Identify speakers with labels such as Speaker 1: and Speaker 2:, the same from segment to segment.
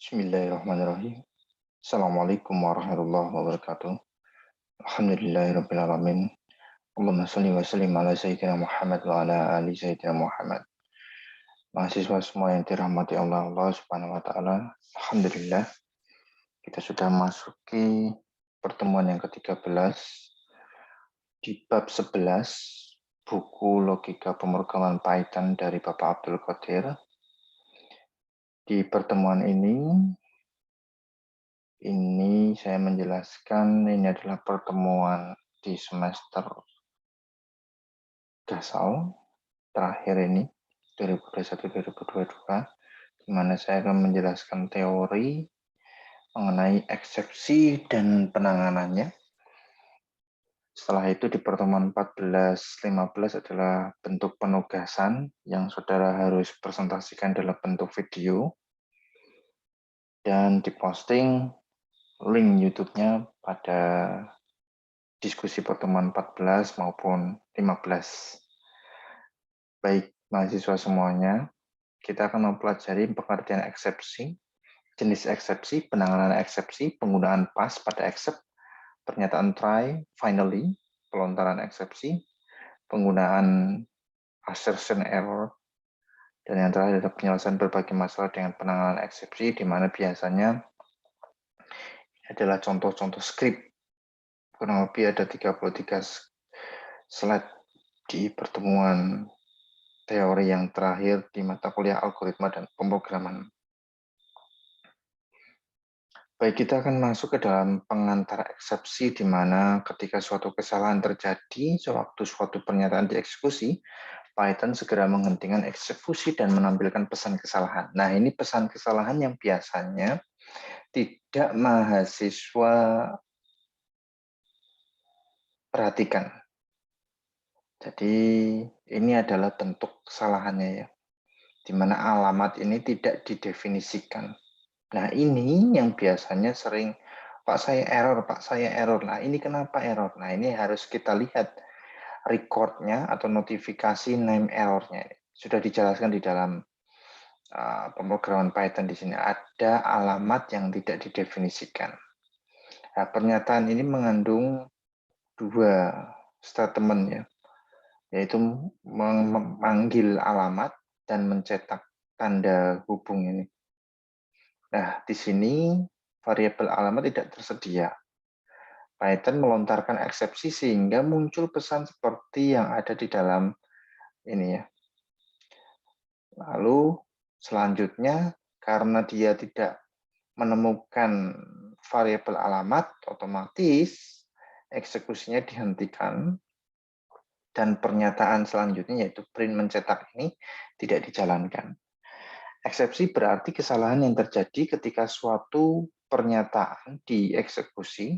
Speaker 1: Bismillahirrahmanirrahim. Assalamualaikum warahmatullahi wabarakatuh. Alhamdulillahirrabbilalamin. Allahumma salli wa sallim ala Sayyidina Muhammad wa ala ali Sayyidina Muhammad. Mahasiswa semua yang dirahmati Allah Subhanahu wa Ta'ala. Alhamdulillah, kita sudah masuki pertemuan yang ke-13 di bab 11 buku Logika Pemrograman Python dari Bapak Abdul Qadir. Di pertemuan ini saya menjelaskan ini adalah pertemuan di semester Gasal terakhir ini 2021-2022, di mana saya akan menjelaskan teori mengenai eksepsi dan penanganannya. Setelah itu di pertemuan 14-15 adalah bentuk penugasan yang saudara harus presentasikan dalam bentuk video dan diposting link YouTube-nya pada diskusi pertemuan 14 maupun 15. Baik, mahasiswa semuanya, kita akan mempelajari pengertian eksepsi, jenis eksepsi, penanganan eksepsi, penggunaan pas pada except, pernyataan try, finally, pelontaran eksepsi, penggunaan assertion error, dan yang terakhir adalah penyelesaian berbagai masalah dengan penanganan eksepsi, di mana biasanya adalah contoh-contoh skrip. Kurang lebih ada 33 slide di pertemuan teori yang terakhir di mata kuliah algoritma dan pemrograman. Baik, kita akan masuk ke dalam pengantar eksepsi, di mana ketika suatu kesalahan terjadi sewaktu suatu pernyataan dieksekusi, Python segera menghentikan eksekusi dan menampilkan pesan kesalahan. Nah, ini pesan kesalahan yang biasanya tidak mahasiswa perhatikan. Jadi ini adalah bentuk kesalahannya ya, di mana alamat ini tidak didefinisikan. Nah ini yang biasanya sering, Pak saya error, Pak saya error. Nah ini kenapa error? Nah ini harus kita lihat recordnya atau notifikasi name errornya. Sudah dijelaskan di dalam pemrograman Python di sini. Ada alamat yang tidak didefinisikan. Nah, pernyataan ini mengandung dua statement ya, yaitu memanggil alamat dan mencetak tanda hubung ini. Nah, di sini variabel alamat tidak tersedia. Python melontarkan eksepsi sehingga muncul pesan seperti yang ada di dalam ini ya. Lalu selanjutnya karena dia tidak menemukan variabel alamat, otomatis eksekusinya dihentikan dan pernyataan selanjutnya yaitu print mencetak ini tidak dijalankan. Eksepsi berarti kesalahan yang terjadi ketika suatu pernyataan dieksekusi.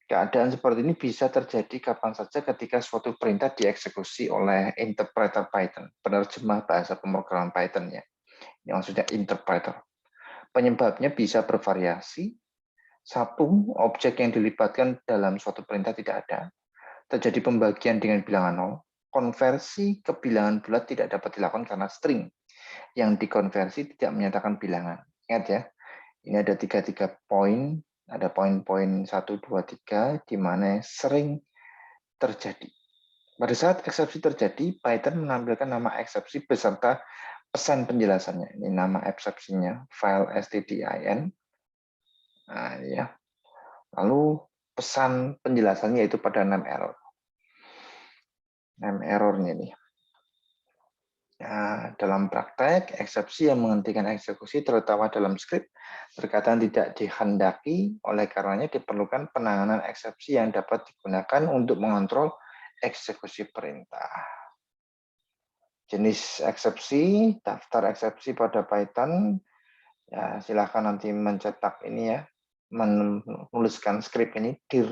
Speaker 1: Keadaan seperti ini bisa terjadi kapan saja ketika suatu perintah dieksekusi oleh interpreter Python, penerjemah bahasa pemrograman Python ya. Ini maksudnya interpreter. Penyebabnya bisa bervariasi. Satu, objek yang dilibatkan dalam suatu perintah tidak ada. Terjadi pembagian dengan bilangan 0. Konversi ke bilangan bulat tidak dapat dilakukan karena string yang dikonversi tidak menyatakan bilangan. Ingat ya, ini ada 33 poin, ada poin-poin 1, 2, 3, di mana sering terjadi. Pada saat eksepsi terjadi, Python menampilkan nama eksepsi beserta pesan penjelasannya. Ini nama eksepsinya, file stdin. Nah, ya. Lalu pesan penjelasannya yaitu pada name error. Name errornya nih. Nah, dalam praktek, eksepsi yang menghentikan eksekusi terutama dalam skrip terkadang tidak dihendaki, oleh karenanya diperlukan penanganan eksepsi yang dapat digunakan untuk mengontrol eksekusi perintah. Jenis eksepsi, daftar eksepsi pada Python, ya silahkan nanti mencetak ini ya, menuliskan skrip ini, dir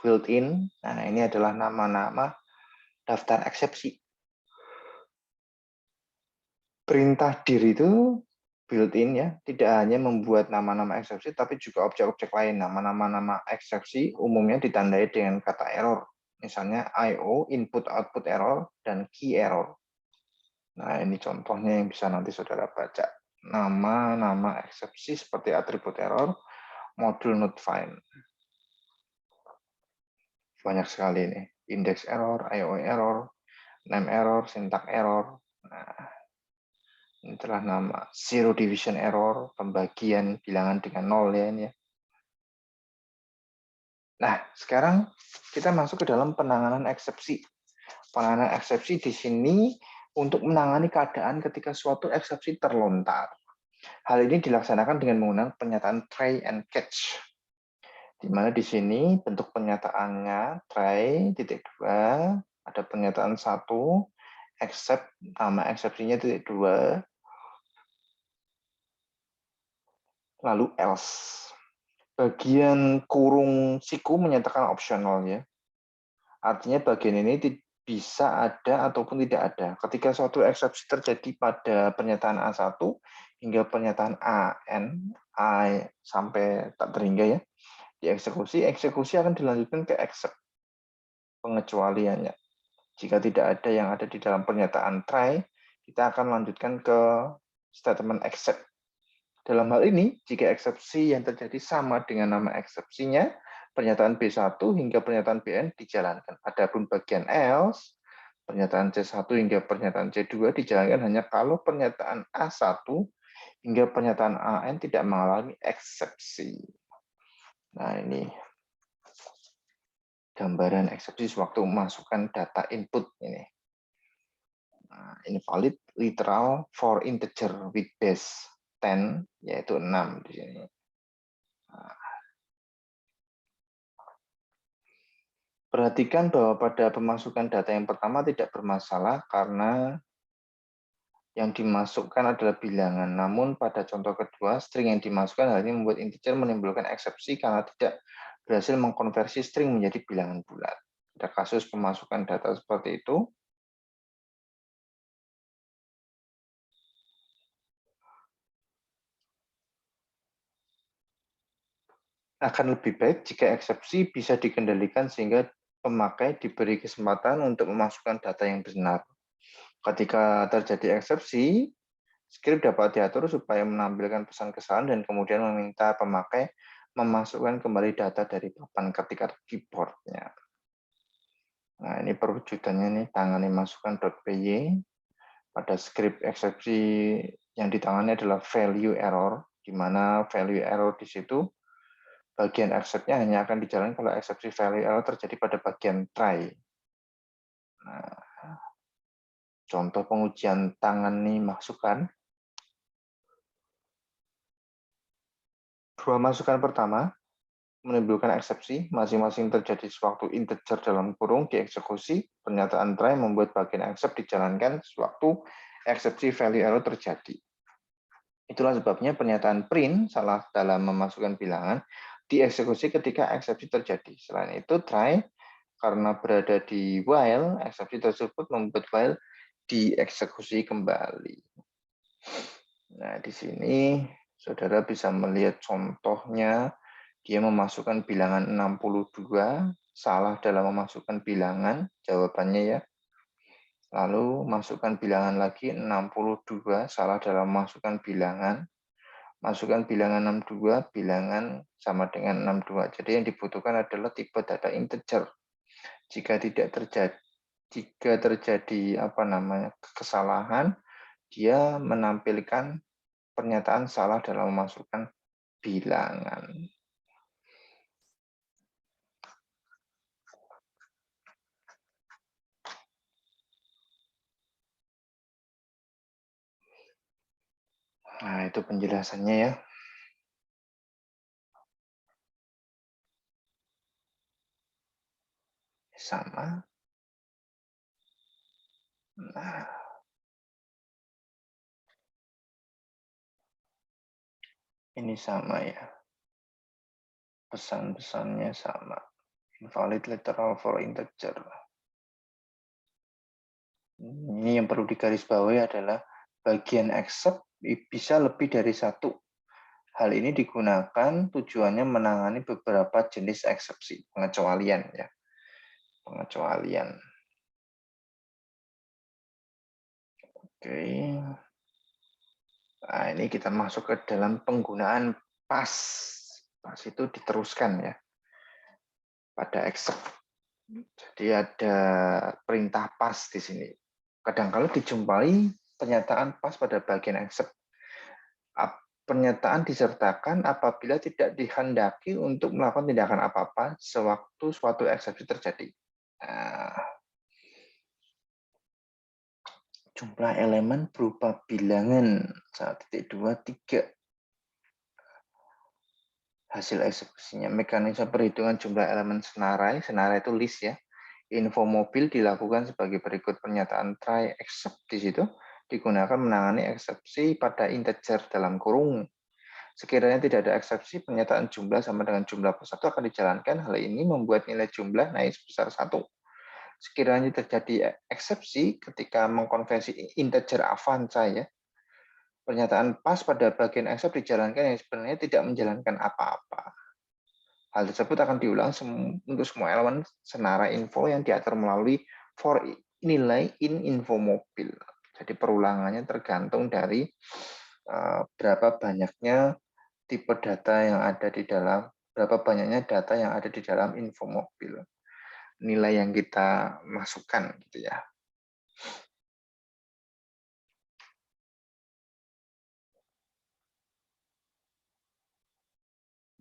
Speaker 1: built-in. Nah, ini adalah nama-nama daftar eksepsi. Perintah dir itu built-in ya, tidak hanya membuat nama-nama eksepsi, tapi juga objek-objek lain. Nama-nama eksepsi umumnya ditandai dengan kata error. Misalnya IO, input-output error, dan key error. Nah, ini contohnya yang bisa nanti saudara baca. nama-nama eksepsi seperti atribut error, modul not find. Banyak sekali ini, index error, IO error, name error, syntax error. Nah, ini adalah nama zero division error, pembagian bilangan dengan nol ya ini ya. Nah, sekarang kita masuk ke dalam penanganan eksepsi. Penanganan eksepsi di sini untuk menangani keadaan ketika suatu eksepsi terlontar. Hal ini dilaksanakan dengan menggunakan pernyataan try and catch. Di mana di sini bentuk pernyataannya try titik dua, ada pernyataan satu, except nama eksepsinya titik dua, lalu else. Bagian kurung siku menyatakan optional ya. Artinya bagian ini bisa ada ataupun tidak ada. Ketika suatu eksepsi terjadi pada pernyataan A1 hingga pernyataan AN, A sampai tak terhingga ya, dieksekusi, eksekusi akan dilanjutkan ke except pengecualiannya. Jika tidak ada yang ada di dalam pernyataan try, kita akan lanjutkan ke statement except. Dalam hal ini, jika eksepsi yang terjadi sama dengan nama eksepsinya, pernyataan B1 hingga pernyataan BN dijalankan. Adapun bagian else, pernyataan C1 hingga pernyataan C2 dijalankan hanya kalau pernyataan A1 hingga pernyataan AN tidak mengalami eksepsi. Nah, ini gambaran eksepsi sewaktu memasukkan data input ini. Nah, ini valid literal for integer with base 10, yaitu 6 di sini. Nah, perhatikan bahwa pada pemasukan data yang pertama tidak bermasalah karena yang dimasukkan adalah bilangan. Namun pada contoh kedua, string yang dimasukkan hal ini membuat integer menimbulkan eksepsi karena tidak berhasil mengkonversi string menjadi bilangan bulat. Ada kasus pemasukan data seperti itu. Akan lebih baik jika eksepsi bisa dikendalikan sehingga pemakai diberi kesempatan untuk memasukkan data yang benar. Ketika terjadi eksepsi, skrip dapat diatur supaya menampilkan pesan kesalahan dan kemudian meminta pemakai memasukkan kembali data dari papan ketik atau keyboard-nya. Nah, ini perwujudannya nih, tangani masukan.py. Pada skrip eksepsi yang ditangani adalah value error, di mana value error di situ bagian accept-nya hanya akan dijalankan kalau eksepsi value error terjadi pada bagian try. Nah, contoh pengujian tangani masukan. Dua masukan pertama menimbulkan eksepsi, masing-masing terjadi sewaktu integer dalam kurung dieksekusi. Pernyataan try membuat bagian accept dijalankan sewaktu eksepsi value error terjadi. Itulah sebabnya pernyataan print salah dalam memasukkan bilangan dieksekusi ketika eksepsi terjadi. Selain itu, try karena berada di while, eksepsi tersebut membuat while dieksekusi kembali. Nah, di sini saudara bisa melihat contohnya, dia memasukkan bilangan 62, salah dalam memasukkan bilangan, jawabannya ya. Lalu masukkan bilangan lagi 62, salah dalam memasukkan bilangan. Masukkan bilangan 62, bilangan sama dengan 62. Jadi yang dibutuhkan adalah tipe data integer. Jika terjadi kesalahan, dia menampilkan pernyataan salah dalam memasukkan bilangan. Nah, itu penjelasannya ya. Sama. Nah, ini sama ya. Pesan-pesannya sama. Invalid literal for integer. Ini yang perlu digarisbawahi adalah bagian except bisa lebih dari satu. Hal ini digunakan tujuannya menangani beberapa jenis eksepsi, pengecualian ya. Pengecualian. Oke. Nah, ini kita masuk ke dalam penggunaan pas. Pas itu diteruskan ya pada except. Jadi ada perintah pas di sini. Kadang-kala dijumpai pernyataan pas pada bagian except. Pernyataan disertakan apabila tidak dihendaki untuk melakukan tindakan apa-apa sewaktu suatu eksepsi terjadi. Nah, jumlah elemen berupa bilangan 1.2, 3. Hasil eksekusinya. Mekanisme perhitungan jumlah elemen senarai. Senarai itu list ya. Info mobil dilakukan sebagai berikut. Pernyataan try except di situ digunakan menangani eksepsi pada integer dalam kurung. Sekiranya tidak ada eksepsi, pernyataan jumlah sama dengan jumlah persatu akan dijalankan. Hal ini membuat nilai jumlah naik sebesar 1. Sekiranya terjadi eksepsi ketika mengkonversi integer Avanza ya, pernyataan pas pada bagian except dijalankan yang sebenarnya tidak menjalankan apa-apa. Hal tersebut akan diulang untuk semua elemen senarai info yang diatur melalui for nilai in info mobil. Jadi perulangannya tergantung dari berapa banyaknya tipe data yang ada di dalam, berapa banyaknya data yang ada di dalam info mobil. Nilai yang kita masukkan gitu ya.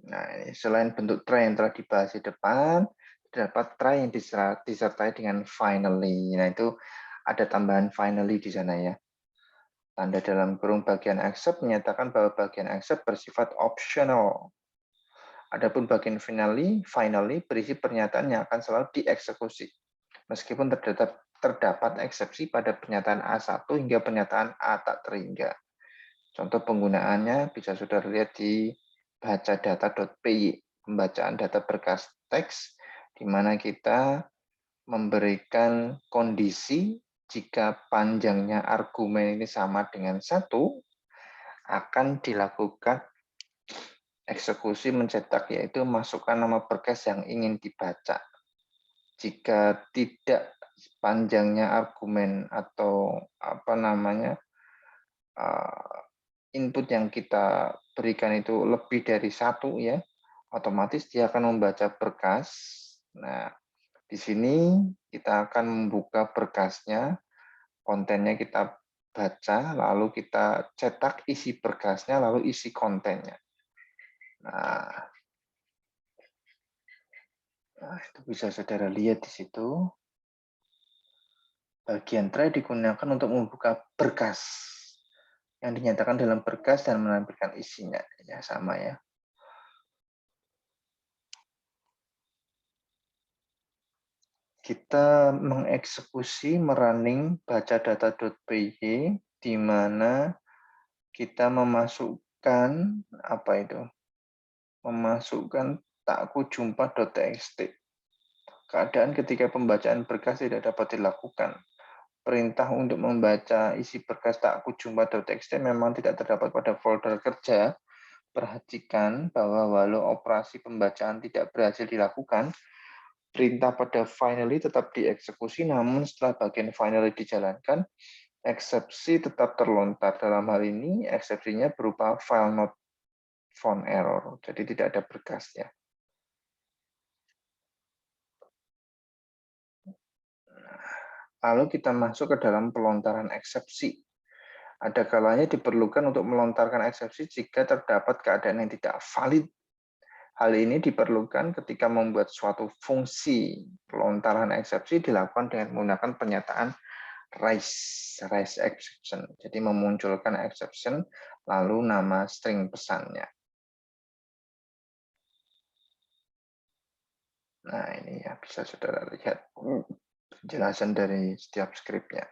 Speaker 1: Nah, ini selain bentuk try yang telah dibahas di depan, terdapat try yang disertai dengan finally. Nah, itu ada tambahan finally di sana ya. Tanda dalam kurung bagian except menyatakan bahwa bagian except bersifat optional. Adapun bagian finally berisi pernyataan yang akan selalu dieksekusi. Meskipun terdapat eksepsi pada pernyataan A1 hingga pernyataan A tak terhingga. Contoh penggunaannya bisa saudara lihat di bacadata.py, pembacaan data berkas teks, di mana kita memberikan kondisi jika panjangnya argumen ini sama dengan 1, akan dilakukan eksekusi mencetak, yaitu masukkan nama berkas yang ingin dibaca. Jika tidak panjangnya argumen atau input yang kita berikan itu lebih dari 1 ya, otomatis dia akan membaca berkas. Nah, di sini kita akan membuka berkasnya, kontennya kita baca, lalu kita cetak isi berkasnya, lalu isi kontennya. Nah, itu bisa saudara lihat di situ. Bagian try digunakan untuk membuka berkas yang dinyatakan dalam berkas dan menampilkan isinya. Ya, sama ya. Kita mengeksekusi merunning bacadata.py di mana kita memasukkan memasukkan takujumpa.txt. Keadaan ketika pembacaan berkas tidak dapat dilakukan. Perintah untuk membaca isi berkas takujumpa.txt memang tidak terdapat pada folder kerja. Perhatikan bahwa walau operasi pembacaan tidak berhasil dilakukan, perintah pada finally tetap dieksekusi, namun setelah bagian finally dijalankan, eksepsi tetap terlontar. Dalam hal ini, eksepsinya berupa file not found error, jadi tidak ada berkasnya. Lalu kita masuk ke dalam pelontaran eksepsi. Ada kalanya diperlukan untuk melontarkan eksepsi jika terdapat keadaan yang tidak valid. Hal ini diperlukan ketika membuat suatu fungsi. Pelontaran eksepsi dilakukan dengan menggunakan pernyataan raise exception. Jadi memunculkan exception lalu nama string pesannya. Nah, ini ya bisa saudara lihat penjelasan dari setiap skripnya.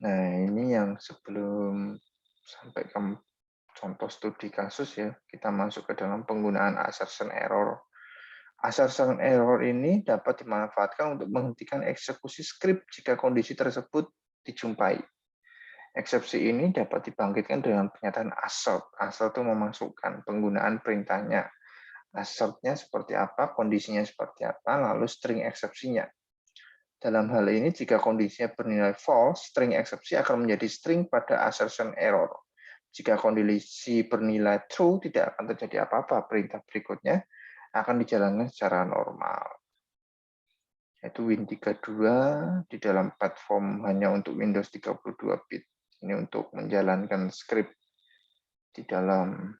Speaker 1: Nah, ini yang sebelum sampai ke contoh studi kasus ya, kita masuk ke dalam penggunaan assertion error. Assertion error ini dapat dimanfaatkan untuk menghentikan eksekusi skrip jika kondisi tersebut dijumpai. Eksepsi ini dapat dibangkitkan dengan pernyataan assert. Assert itu memasukkan penggunaan perintahnya. Assert-nya seperti apa, kondisinya seperti apa, lalu string eksepsinya. Dalam hal ini, jika kondisinya bernilai false, string eksepsi akan menjadi string pada assertion error. Jika kondisi bernilai true, tidak akan terjadi apa-apa. Perintah berikutnya akan dijalankan secara normal. Yaitu Win32 di dalam platform hanya untuk Windows 32 bit. Ini untuk menjalankan script di dalam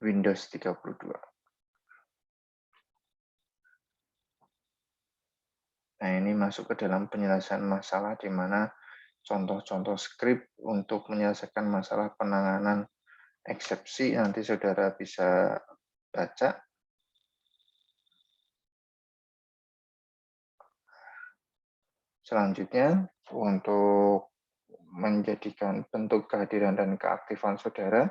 Speaker 1: Windows 32. Nah, ini masuk ke dalam penyelesaian masalah di mana contoh-contoh script untuk menyelesaikan masalah penanganan eksepsi. Nanti saudara bisa baca. Selanjutnya, untuk menjadikan bentuk kehadiran dan keaktifan saudara,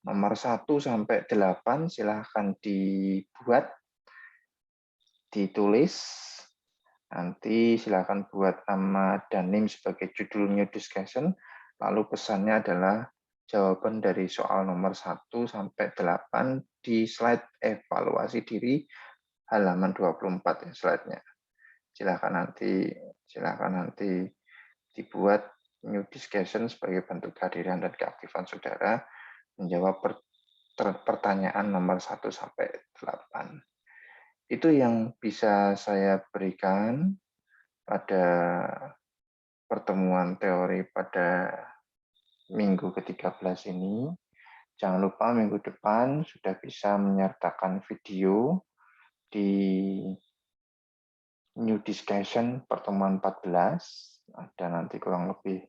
Speaker 1: nomor 1 sampai 8 silahkan dibuat, ditulis. Nanti silakan buat nama dan NIM sebagai judul new discussion. Lalu pesannya adalah jawaban dari soal nomor 1 sampai 8 di slide evaluasi diri halaman 24 ya slide-nya. Silakan nanti dibuat new discussion sebagai bentuk kehadiran dan keaktifan saudara menjawab pertanyaan nomor 1 sampai 8. Itu yang bisa saya berikan pada pertemuan teori pada minggu ke-13 ini. Jangan lupa minggu depan sudah bisa menyertakan video di new discussion pertemuan 14. Ada nanti kurang lebih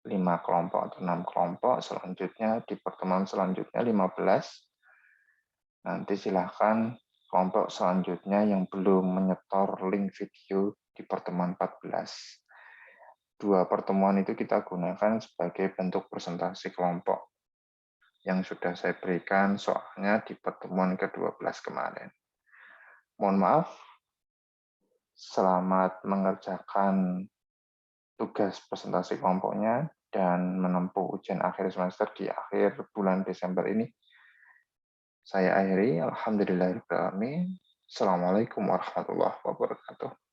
Speaker 1: 5 kelompok atau 6 kelompok. Selanjutnya di pertemuan selanjutnya 15. Nanti silahkan kelompok selanjutnya yang belum menyetor link video di pertemuan 14. 2 pertemuan itu kita gunakan sebagai bentuk presentasi kelompok yang sudah saya berikan soalnya di pertemuan ke-12 kemarin. Mohon maaf, selamat mengerjakan tugas presentasi kelompoknya dan menempuh ujian akhir semester di akhir bulan Desember ini. Saya akhiri, alhamdulillahirrahmanirrahim. Assalamualaikum warahmatullahi wabarakatuh.